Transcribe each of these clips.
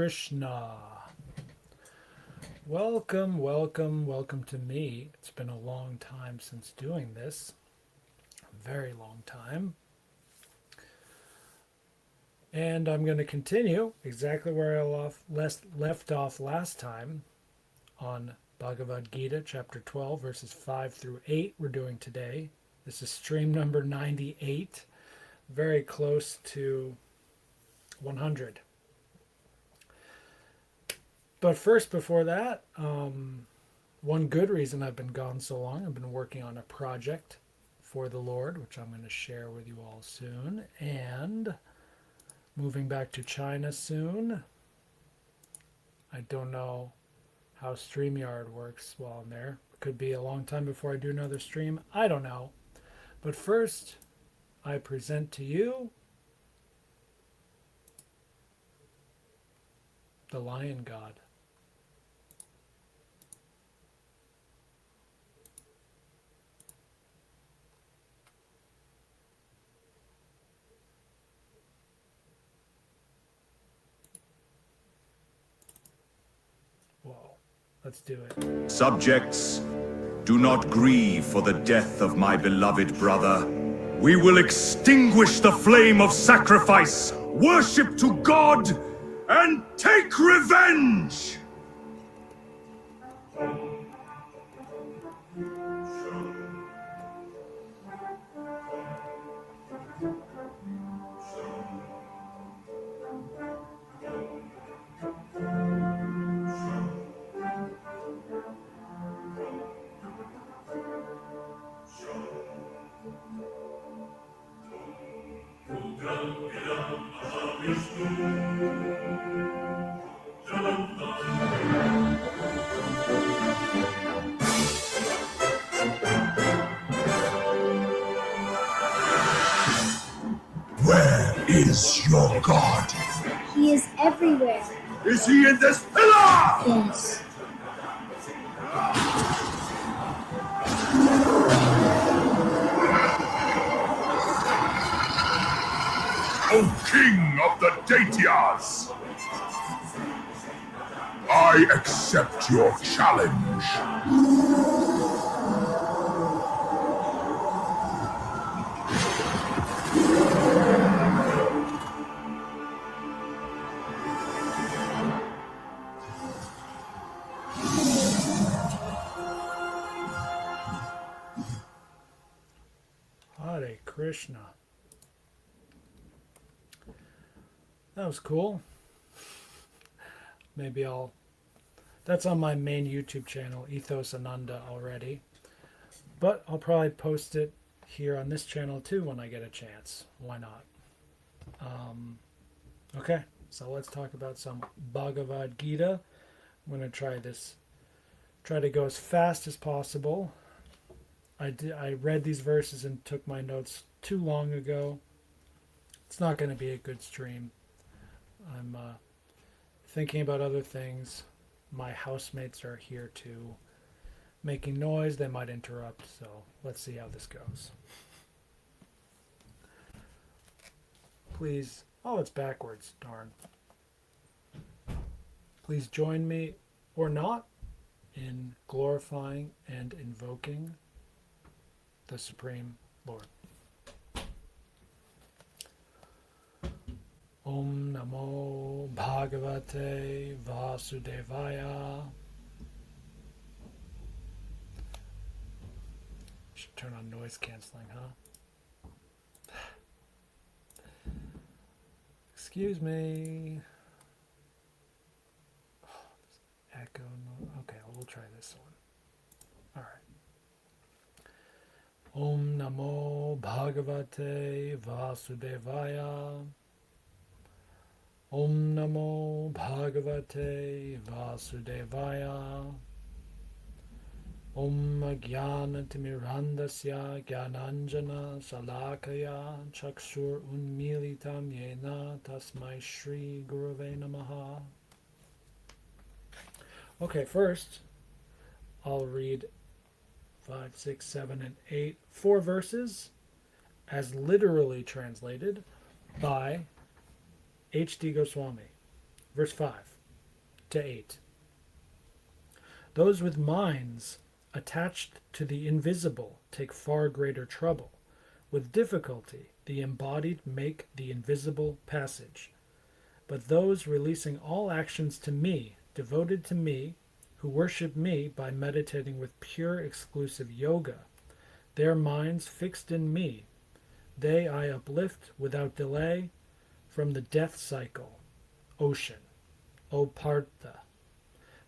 Krishna. Welcome to me. It's been a long time since doing this. A very long time. And I'm going to continue exactly where I left off last time on Bhagavad Gita, chapter 12, verses 5 through 8 we're doing today. This is stream number 98, very close to 100. But first, before that, one good reason I've been gone so long, I've been working on a project for the Lord, which I'm going to share with you all soon, and moving back to China soon. I don't know how StreamYard works while I'm there. It could be a long time before I do another stream. I don't know. But first, I present to you the Lion God. Whoa, let's do it. Subjects, do not grieve for the death of my beloved brother. We will extinguish the flame of sacrifice, worship to God, and take revenge! Where is your God? He is everywhere. Is he in this pillar? Yes. O King of the Daityas! I accept your challenge. Hare Krishna. That was cool. Maybe that's on my main YouTube channel, Ethos Ananda, already. But I'll probably post it here on this channel too when I get a chance. Why not? Okay, so let's talk about some Bhagavad Gita. I'm going to try to go as fast as possible. I read these verses and took my notes too long ago. It's not going to be a good stream. I'm thinking about other things. My housemates are here too, making noise. They might interrupt, so let's see how this goes. Please, oh, it's backwards, darn. Please join me, or not, in glorifying and invoking the Supreme Lord. Om Namo Bhagavate Vasudevaya. Should turn on noise canceling, huh? Excuse me. Oh, echo. Okay, we'll try this one. All right. Om Namo Bhagavate Vasudevaya. Om Namo Bhagavate Vasudevaya. Om Jnanatimirandasya Jnananjana Salakaya Chakshur Unmilitam Yena Tasmai Shri Gurave Namaha. Okay, first I'll read 5, 6, 7, and 8, 4 verses as literally translated by H.D. Goswami. Verse 5. to 8. Those with minds attached to the invisible take far greater trouble. With difficulty, the embodied make the invisible passage. But those releasing all actions to me, devoted to me, who worship me by meditating with pure exclusive yoga, their minds fixed in me, they I uplift without delay from the death cycle, ocean, O Partha.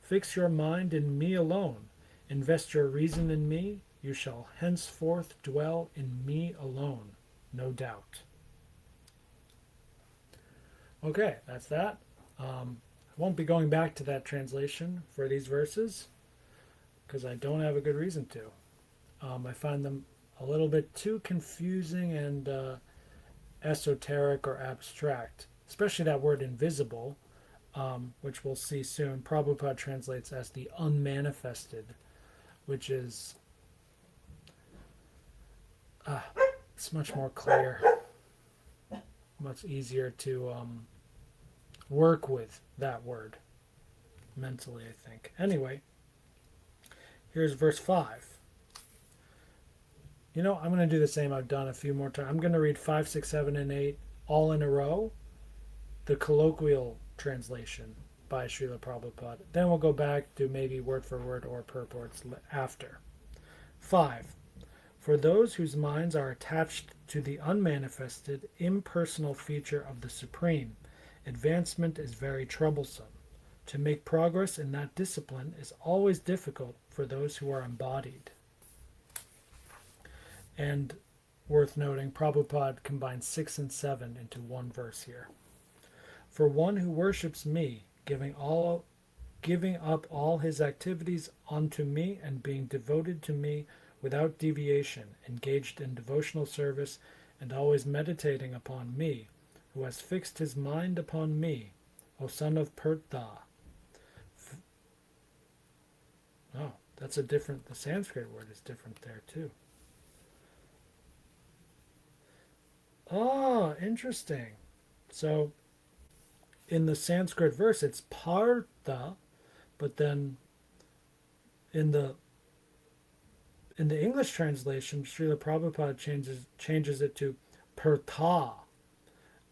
Fix your mind in me alone, invest your reason in me, you shall henceforth dwell in me alone, no doubt. Okay, that's that. I won't be going back to that translation for these verses because I don't have a good reason to. I find them a little bit too confusing and esoteric or abstract, especially that word invisible, which we'll see soon. Prabhupada translates as the unmanifested, which is it's much more clear, much easier to work with that word mentally, I think. Anyway, here's verse 5. I'm going to do the same I've done a few more times. I'm going to read 5, 6, 7, and 8 all in a row, the colloquial translation by Srila Prabhupada. Then we'll go back to maybe word for word or purports after. 5. For those whose minds are attached to the unmanifested, impersonal feature of the Supreme, advancement is very troublesome. To make progress in that discipline is always difficult for those who are embodied. And worth noting, Prabhupada combines 6 and 7 into one verse here. For one who worships me, giving up all his activities unto me and being devoted to me without deviation, engaged in devotional service and always meditating upon me, who has fixed his mind upon me, O son of Pertha. Oh, that's the Sanskrit word is different there too. Oh, interesting. So in the Sanskrit verse, it's Partha, but then in the English translation, Srila Prabhupada changes it to Pertha.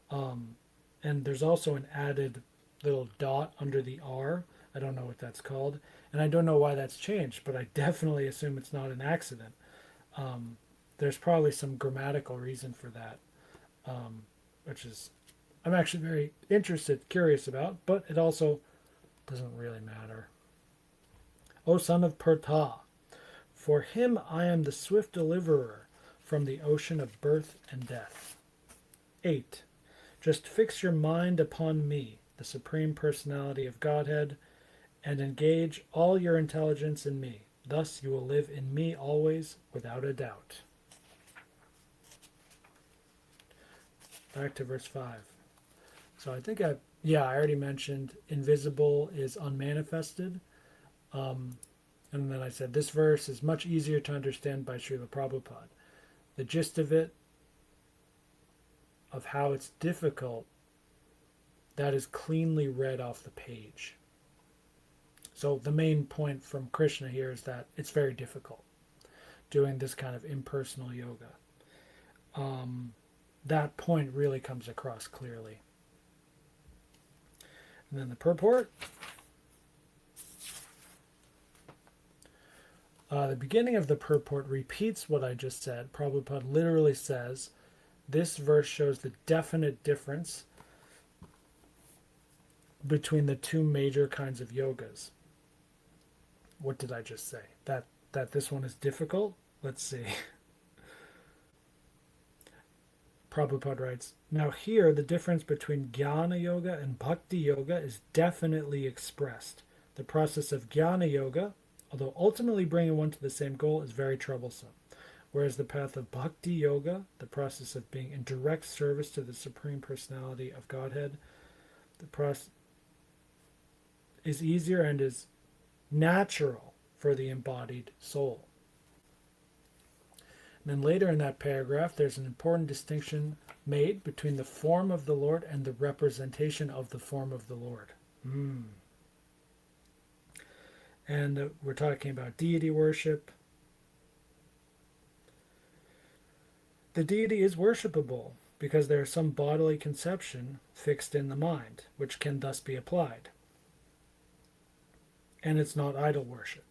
And there's also an added little dot under the R. I don't know what that's called. And I don't know why that's changed, but I definitely assume it's not an accident. There's probably some grammatical reason for that, which is I'm actually very curious about, but it also doesn't really matter. O son of Pertha, for him I am the swift deliverer from the ocean of birth and death. 8. Just fix your mind upon me, the Supreme Personality of Godhead, and engage all your intelligence in me. Thus you will live in me always, without a doubt. Back to verse 5. So I think I already mentioned invisible is unmanifested. And then I said this verse is much easier to understand by Srila Prabhupada. The gist of it, of how it's difficult, that is cleanly read off the page. So the main point from Krishna here is that it's very difficult doing this kind of impersonal yoga. That point really comes across clearly. And then the purport. The beginning of the purport repeats what I just said. Prabhupada literally says, this verse shows the definite difference between the two major kinds of yogas. What did I just say? That this one is difficult? Let's see. Prabhupada writes, now here the difference between Jnana Yoga and Bhakti Yoga is definitely expressed. The process of Jnana Yoga, although ultimately bringing one to the same goal, is very troublesome. Whereas the path of Bhakti Yoga, the process of being in direct service to the Supreme Personality of Godhead, the process is easier and is natural for the embodied soul. And then later in that paragraph, there's an important distinction made between the form of the Lord and the representation of the form of the Lord. And we're talking about deity worship. The deity is worshipable because there is some bodily conception fixed in the mind, which can thus be applied. And it's not idol worship.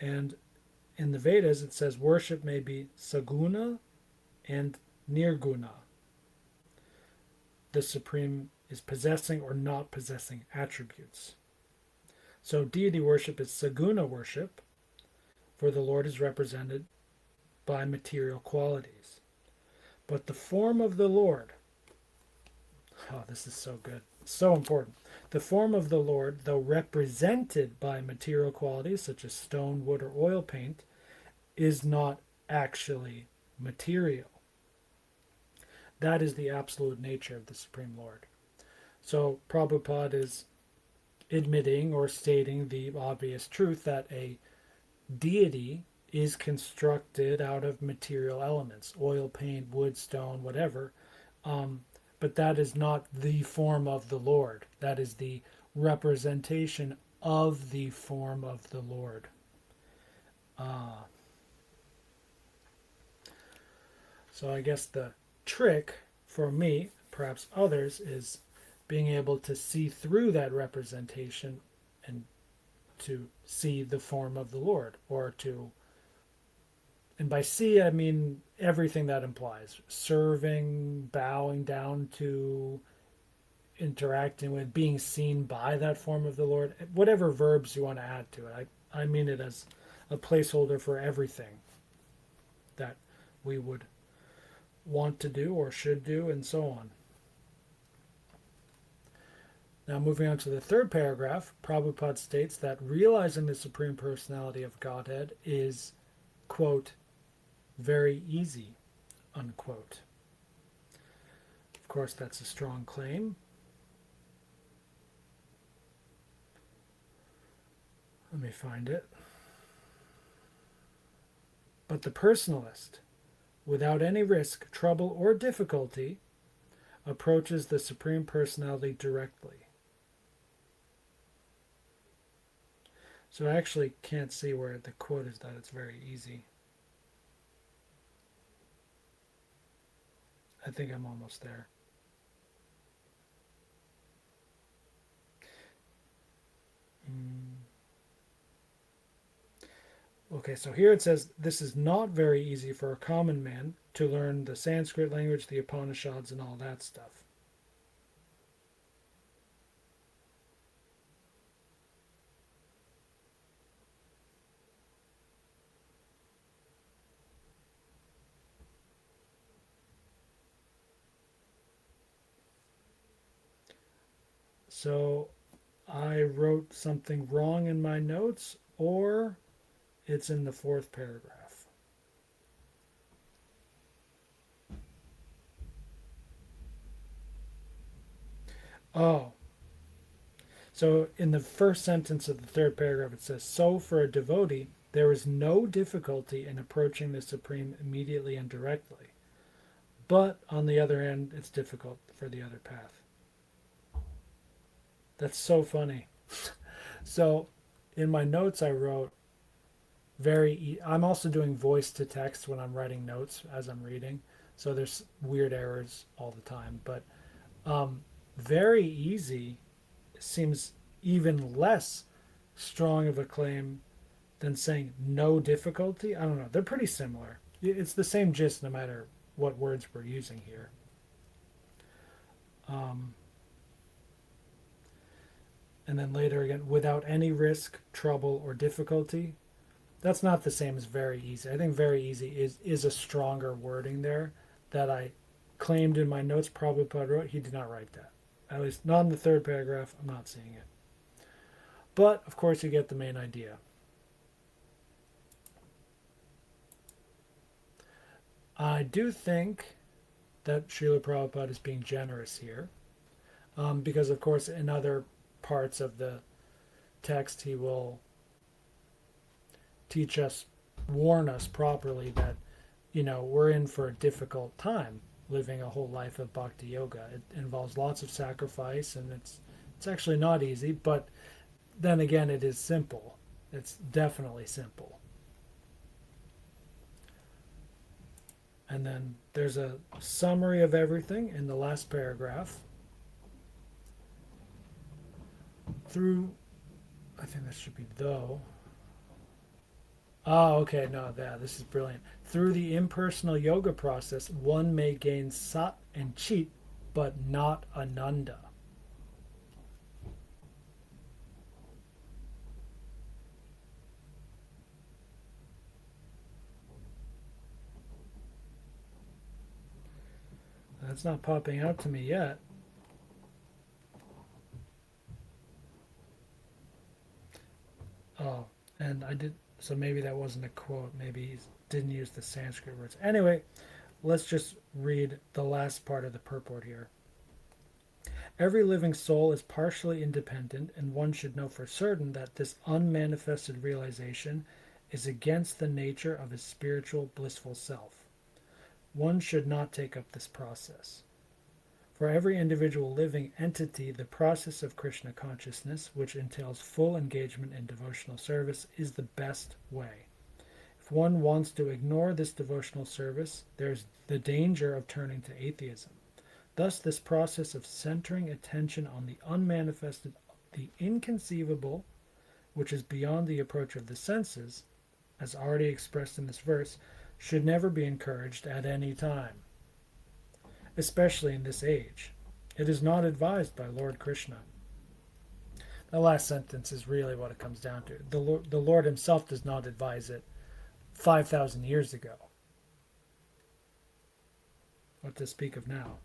And in the Vedas, it says worship may be saguna and nirguna. The Supreme is possessing or not possessing attributes. So deity worship is saguna worship, for the Lord is represented by material qualities. But the form of the Lord, oh, this is so good, so important. The form of the Lord, though represented by material qualities such as stone, wood, or oil paint, is not actually material. That is the absolute nature of the Supreme Lord. So Prabhupada is admitting or stating the obvious truth that a deity is constructed out of material elements, oil, paint, wood, stone, whatever. But that is not the form of the Lord. That is the representation of the form of the Lord. So I guess the trick for me, perhaps others, is being able to see through that representation and to see the form of the Lord, or to, and by see I mean everything that implies serving, bowing down to, interacting with, being seen by that form of the Lord, whatever verbs you want to add to it. I mean it as a placeholder for everything that we would want to do or should do, and so on. Now, moving on to the third paragraph, Prabhupada states that realizing the Supreme Personality of Godhead is, quote, very easy, unquote. Of course, that's a strong claim. Let me find it. But the personalist, without any risk, trouble, or difficulty, approaches the Supreme Personality directly. So I actually can't see where the quote is that it's very easy. I think I'm almost there. Okay, so here it says, this is not very easy for a common man to learn the Sanskrit language, the Upanishads, and all that stuff. So I wrote something wrong in my notes, or it's in the fourth paragraph. Oh. So in the first sentence of the third paragraph it says, so for a devotee, there is no difficulty in approaching the Supreme immediately and directly. But on the other hand, it's difficult for the other path. That's so funny. So in my notes I wrote, I'm also doing voice to text when I'm writing notes as I'm reading, so there's weird errors all the time, but very easy seems even less strong of a claim than saying no difficulty. I don't know, they're pretty similar. It's the same gist no matter what words we're using here. And then later again, without any risk, trouble, or difficulty. That's not the same as very easy. I think very easy is a stronger wording there that I claimed in my notes. Prabhupada wrote. He did not write that. At least not in the third paragraph. I'm not seeing it. But, of course, you get the main idea. I do think that Srila Prabhupada is being generous here. Because, of course, in other parts of the text he will teach us, warn us properly that, we're in for a difficult time living a whole life of bhakti yoga. It involves lots of sacrifice, and it's It's actually not easy, but then again, it is simple. It's definitely simple. And then there's a summary of everything in the last paragraph. Through, I think that should be though. Oh, okay, no, this is brilliant. Through the impersonal yoga process, one may gain sat and chit, but not ananda. That's not popping out to me yet. Oh, and I did, so maybe that wasn't a quote. Maybe he didn't use the Sanskrit words. Anyway, let's just read the last part of the purport here. Every living soul is partially independent, and one should know for certain that this unmanifested realization is against the nature of his spiritual blissful self. One should not take up this process. For every individual living entity, the process of Krishna consciousness, which entails full engagement in devotional service, is the best way. If one wants to ignore this devotional service, there is the danger of turning to atheism. Thus, this process of centering attention on the unmanifested, the inconceivable, which is beyond the approach of the senses, as already expressed in this verse, should never be encouraged at any time, especially in this age. It is not advised by Lord Krishna. The last sentence is really what it comes down to. The Lord himself does not advise it 5,000 years ago. What to speak of now?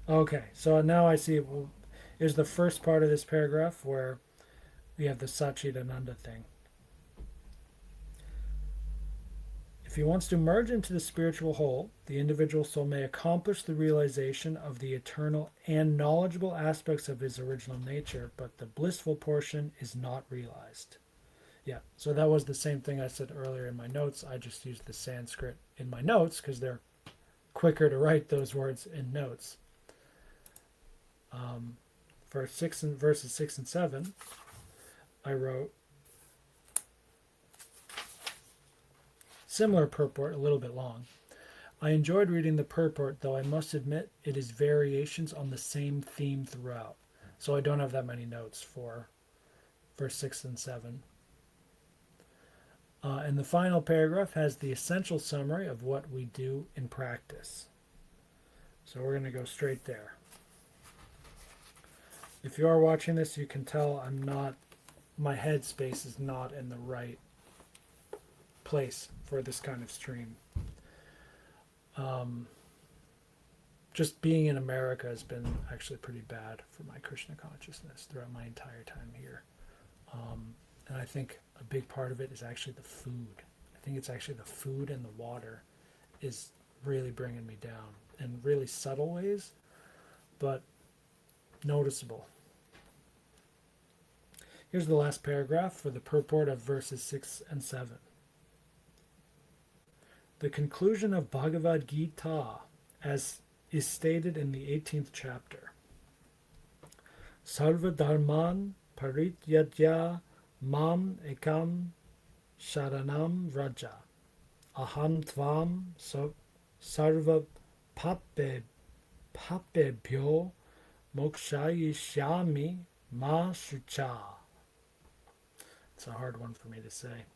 Okay, so now I see is the first part of this paragraph where we have the Satchidananda thing. If he wants to merge into the spiritual whole, the individual soul may accomplish the realization of the eternal and knowledgeable aspects of his original nature, but the blissful portion is not realized. Yeah, so that was the same thing I said earlier in my notes. I just used the Sanskrit in my notes because they're quicker to write those words in notes. For verses 6 and 7, I wrote, similar purport, a little bit long. I enjoyed reading the purport, though I must admit it is variations on the same theme throughout. So I don't have that many notes for verse 6 and 7. And the final paragraph has the essential summary of what we do in practice. So we're going to go straight there. If you are watching this, you can tell my headspace is not in the right place for this kind of stream. Just being in America has been actually pretty bad for my Krishna consciousness throughout my entire time here. And I think a big part of it is actually the food. I think it's actually the food and the water is really bringing me down in really subtle ways, but noticeable. Here's the last paragraph for the purport of verses 6 and 7. The conclusion of Bhagavad Gita, as is stated in the 18th chapter. Sarva dharman parityajya mam ekam sharanam raja. Aham tvam sarva papebhyo mokshayishyami ma shucha. It's a hard one for me to say.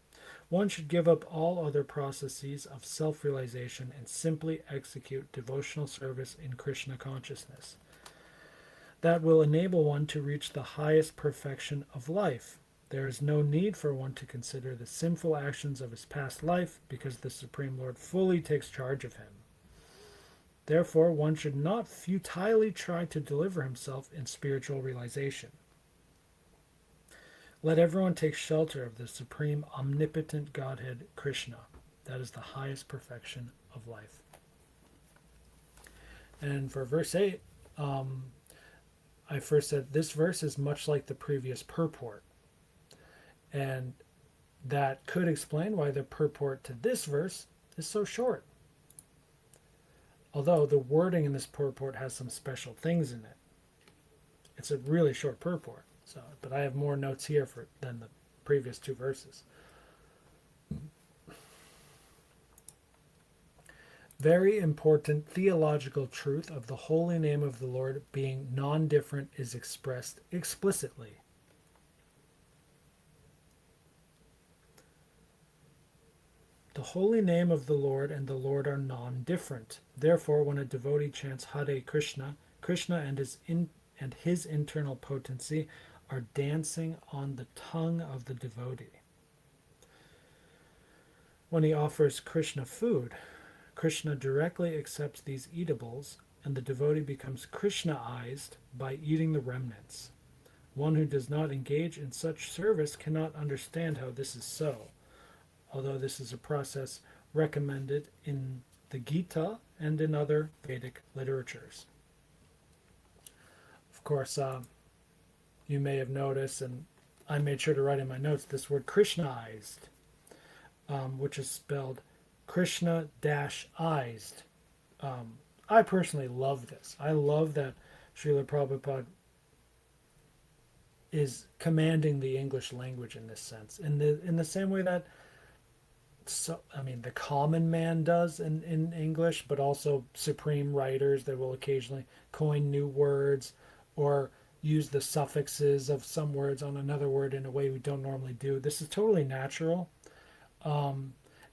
One should give up all other processes of self-realization and simply execute devotional service in Krishna consciousness. That will enable one to reach the highest perfection of life. There is no need for one to consider the sinful actions of his past life because the Supreme Lord fully takes charge of him. Therefore, one should not futilely try to deliver himself in spiritual realization. Let everyone take shelter of the supreme omnipotent Godhead Krishna. That is the highest perfection of life. And for verse 8, I first said this verse is much like the previous purport. And that could explain why the purport to this verse is so short. Although the wording in this purport has some special things in it. It's a really short purport. So, but I have more notes here than the previous two verses. Very important theological truth of the holy name of the Lord being non-different is expressed explicitly. The holy name of the Lord and the Lord are non-different. Therefore, when a devotee chants Hare Krishna, Krishna and his internal potency are dancing on the tongue of the devotee. When he offers Krishna food, Krishna directly accepts these eatables, and the devotee becomes Krishnaized by eating the remnants. One who does not engage in such service cannot understand how this is so, although this is a process recommended in the Gita and in other Vedic literatures. Of course, you may have noticed, and I made sure to write in my notes, this word Krishnaized, which is spelled Krishna-ized. I personally love this. I love that Srila Prabhupada is commanding the English language in this sense, in the same way that the common man does in English, but also supreme writers that will occasionally coin new words or use the suffixes of some words on another word in a way we don't normally do. This is totally natural.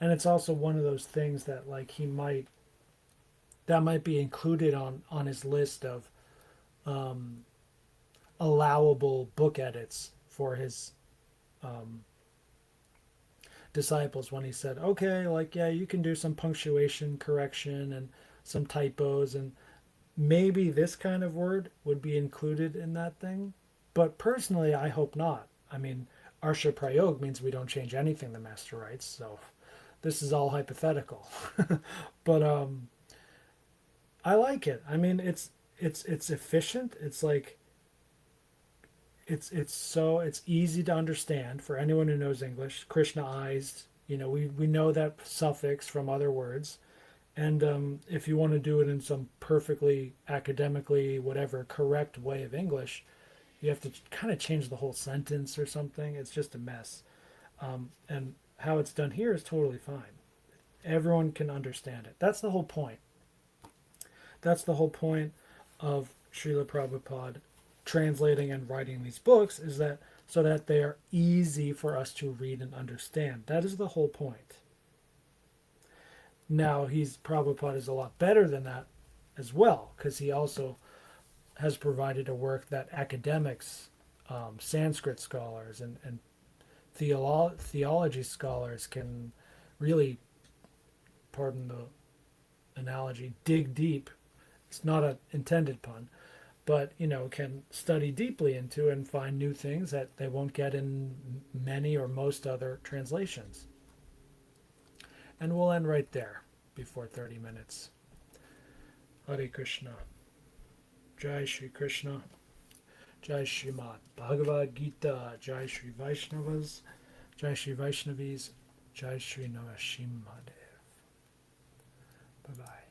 And it's also one of those things that that might be included on his list of allowable book edits for his disciples, when he said, okay, you can do some punctuation correction and some typos, and maybe this kind of word would be included in that thing. But personally, I hope not. Arsha Prayog means we don't change anything the master writes, so this is all hypothetical. But I like it. It's efficient. It's easy to understand for anyone who knows English. Krishnaized, we know that suffix from other words. And if you want to do it in some perfectly academically whatever correct way of English, you have to kind of change the whole sentence or something. It's just a mess. And how it's done here is totally fine. Everyone can understand it. That's the whole point. That's the whole point of Srila Prabhupada translating and writing these books, is that so that they are easy for us to read and understand. That is the whole point. Now, Prabhupada is a lot better than that as well, because he also has provided a work that academics, Sanskrit scholars, and theology scholars can really, pardon the analogy, dig deep. It's not an intended pun, but can study deeply into and find new things that they won't get in many or most other translations. And we'll end right there before 30 minutes. Hare Krishna. Jai Shri Krishna. Jai Srimad Bhagavad Gita. Jai Shri Vaishnavas. Jai Shri Vaishnavis. Jai Shri Narasimhadev. Bye-bye.